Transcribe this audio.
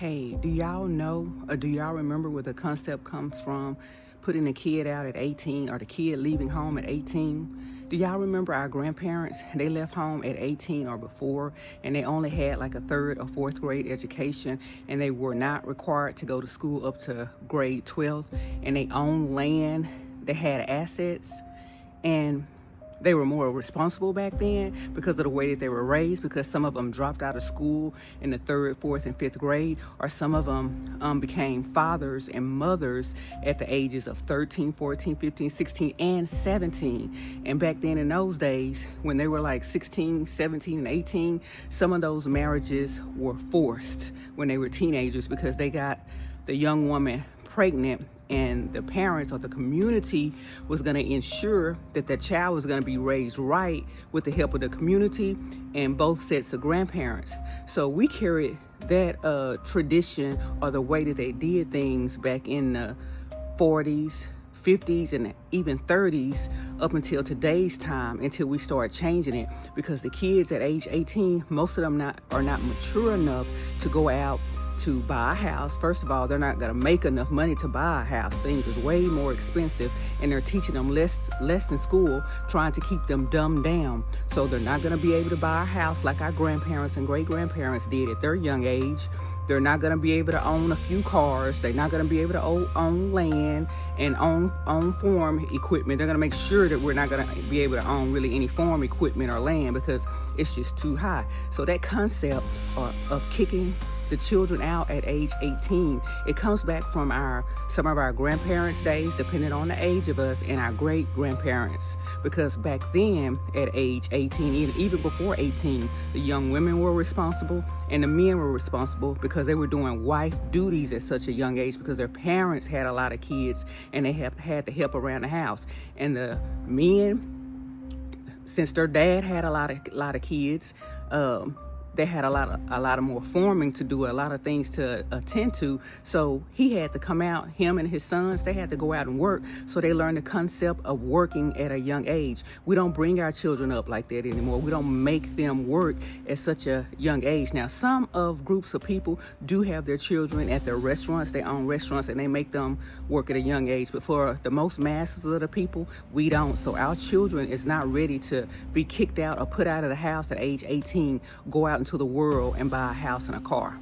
Hey, do y'all know or do y'all remember where the concept comes from? Putting a kid out at 18 or the kid leaving home at 18? Do y'all remember our grandparents? They left home at 18 or before, and they only had like a third or fourth grade education, and they were not required to go to school up to grade 12, and they owned land, they had assets, and they were more responsible back then because of the way that they were raised, because some of them dropped out of school in the third, fourth, and fifth grade, or some of them became fathers and mothers at the ages of 13, 14, 15, 16, and 17. And back then in those days, when they were like 16, 17, and 18, some of those marriages were forced when they were teenagers because they got the young woman pregnant, and the parents or the community was going to ensure that the child was going to be raised right with the help of the community and both sets of grandparents. So we carried that tradition or the way that they did things back in the 40s, 50s, and even 30s up until today's time, until we start changing it, because the kids at age 18, most of them are not mature enough to go out to buy a house. First of all, they're not going to make enough money to buy a house. Things is way more expensive, and they're teaching them less in school, trying to keep them dumbed down. So they're not going to be able to buy a house like our grandparents and great-grandparents did at their young age. They're not going to be able to own a few cars. They're not going to be able to own land and own farm equipment. They're going to make sure that we're not going to be able to own really any farm equipment or land because it's just too high. So that concept of kicking the children out at age 18, it comes back from some of our grandparents' days, depending on the age of us, and our great-grandparents. Because back then, at age 18, even before 18, the young women were responsible and the men were responsible because they were doing wife duties at such a young age because their parents had a lot of kids and they had to help around the house. And the men, since their dad had a lot of kids, they had a lot of more farming to do, a lot of things to attend to. So he had to come out, him and his sons, they had to go out and work. So they learned the concept of working at a young age. We don't bring our children up like that anymore. We don't make them work at such a young age. Now, some of groups of people do have their children at their restaurants, they own restaurants, and they make them work at a young age. But for the most masses of the people, we don't. So our children is not ready to be kicked out or put out of the house at age 18, go out into the world and buy a house and a car.